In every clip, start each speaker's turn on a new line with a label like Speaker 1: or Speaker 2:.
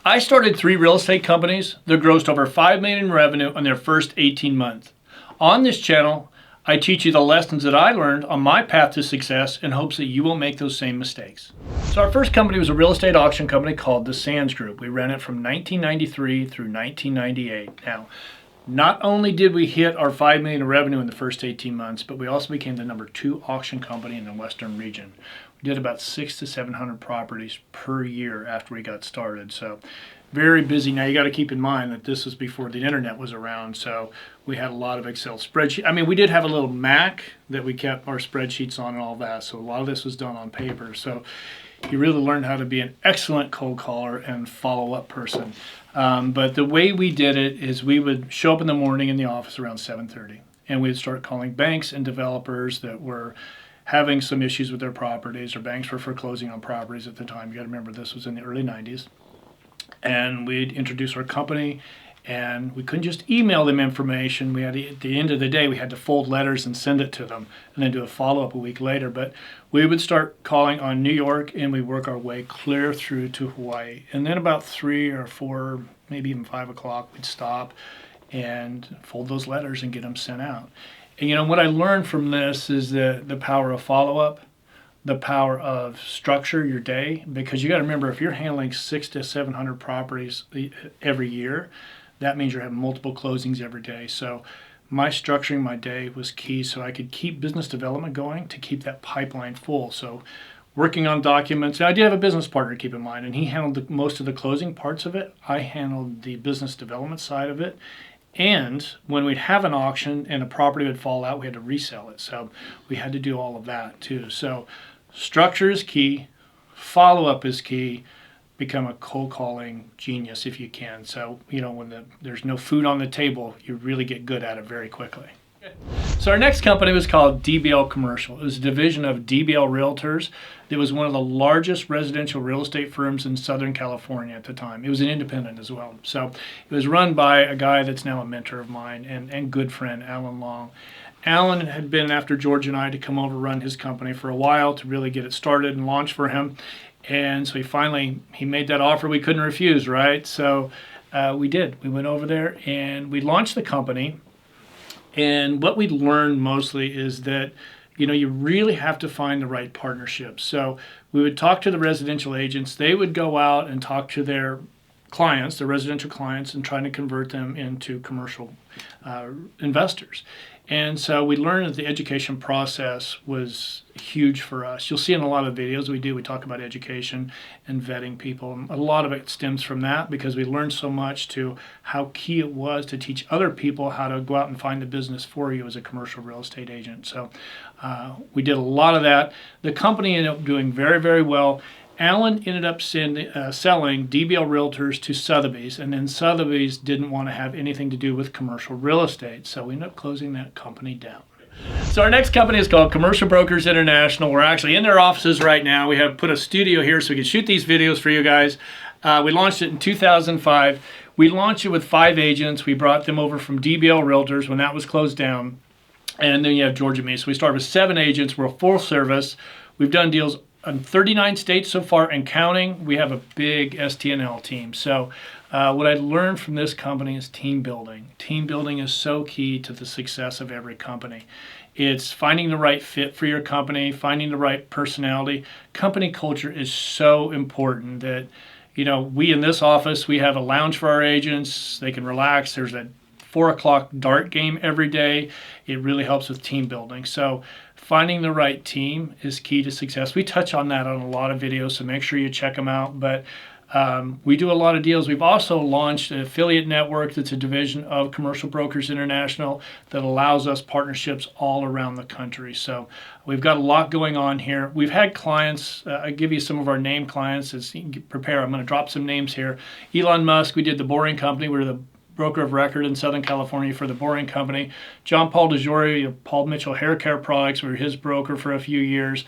Speaker 1: I started 3 real estate companies that grossed over $5 million in revenue in their first 18 months. On this channel, I teach you the lessons that I learned on my path to success in hopes that you won't make those same mistakes. So our first company was a real estate auction company called the Sands Group. We ran it from 1993 through 1998. Now, not only did we hit our $5 million in revenue in the first 18 months, but we also became the #2 auction company in the Western region. We did about 600 to 700 properties per year after we got started. So very busy. Now you got to keep in mind that this was before the internet was around, so we had a lot of Excel spreadsheets. I mean, we did have a little Mac that we kept our spreadsheets on and all that, so a lot of this was done on paper. So you really learned how to be an excellent cold caller and follow-up person. But the way we did it is we would show up in the morning in the office around 7:30, and we'd start calling banks and developers that were having some issues with their properties, or banks were foreclosing on properties at the time. You got to remember this was in the early 90s. And we'd introduce our company, and we couldn't just email them information. We had to, at the end of the day, we had to fold letters and send it to them and then do a follow-up a week later. But we would start calling on New York, and we work our way clear through to Hawaii. And then about 3 or 4, maybe even 5 o'clock, we'd stop and fold those letters and get them sent out. And you know, what I learned from this is the power of follow-up, the power of structure your day, because you got to remember, if you're handling 600 to 700 properties every year, that means you're having multiple closings every day. So my structuring my day was key, so I could keep business development going to keep that pipeline full. So working on documents. I did have a business partner, keep in mind, and he handled most of the closing parts of it. I handled the business development side of it. And when we'd have an auction and a property would fall out, we had to resell it. So we had to do all of that too. So structure is key, follow-up is key, become a cold calling genius if you can. So, you know, when there's no food on the table, you really get good at it very quickly. So our next company was called DBL Commercial. It was a division of DBL Realtors. It was one of the largest residential real estate firms in Southern California at the time. It was an independent as well. So it was run by a guy that's now a mentor of mine and good friend, Alan Long. Alan had been after George and I to come over run his company for a while to really get it started and launch for him. And so he made that offer we couldn't refuse, right? So we did. We went over there and we launched the company. And what we learned mostly is that, you know, you really have to find the right partnerships. So we would talk to the residential agents. They would go out and talk to their clients, their residential clients, and trying to convert them into commercial investors. And so we learned that the education process was huge for us. You'll see in a lot of videos we talk about education and vetting people. And a lot of it stems from that, because we learned so much to how key it was to teach other people how to go out and find the business for you as a commercial real estate agent. So we did a lot of that. The company ended up doing very, very well. Alan ended up selling DBL Realtors to Sotheby's, and then Sotheby's didn't want to have anything to do with commercial real estate, so we ended up closing that company down. So our next company is called Commercial Brokers International. We're actually in their offices right now. We have put a studio here so we can shoot these videos for you guys. We launched it in 2005. We launched it with 5 agents. We brought them over from DBL Realtors when that was closed down. And then you have George and me. So we started with 7 agents. We're a full service. We've done deals in 39 states so far and counting. We have a big STNL team. So what I learned from this company is team building. Team building is so key to the success of every company. It's finding the right fit for your company, finding the right personality. Company culture is so important that, you know, we in this office, we have a lounge for our agents. They can relax. There's a 4 o'clock dart game every day. It really helps with team building. So finding the right team is key to success. We touch on that on a lot of videos, so make sure you check them out. But we do a lot of deals. We've also launched an affiliate network that's a division of Commercial Brokers International that allows us partnerships all around the country. So we've got a lot going on here. We've had clients, I'll give you some of our named clients as you can prepare. I'm going to drop some names here. Elon Musk, we did the Boring Company. We're the broker of record in Southern California for the Boring Company. John Paul DeJoria of Paul Mitchell Hair Care Products, we were his broker for a few years.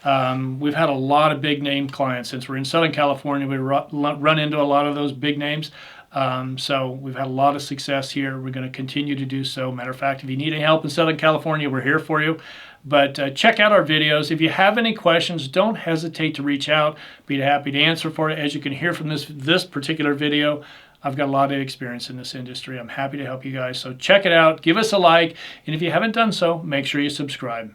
Speaker 1: We've had a lot of big name clients. Since we're in Southern California, we run into a lot of those big names. So we've had a lot of success here. We're going to continue to do so. Matter of fact, if you need any help in Southern California, we're here for you. But check out our videos. If you have any questions, don't hesitate to reach out. Be happy to answer for it. As you can hear from this particular video, I've got a lot of experience in this industry. I'm happy to help you guys. So check it out. Give us a like. And if you haven't done so, make sure you subscribe.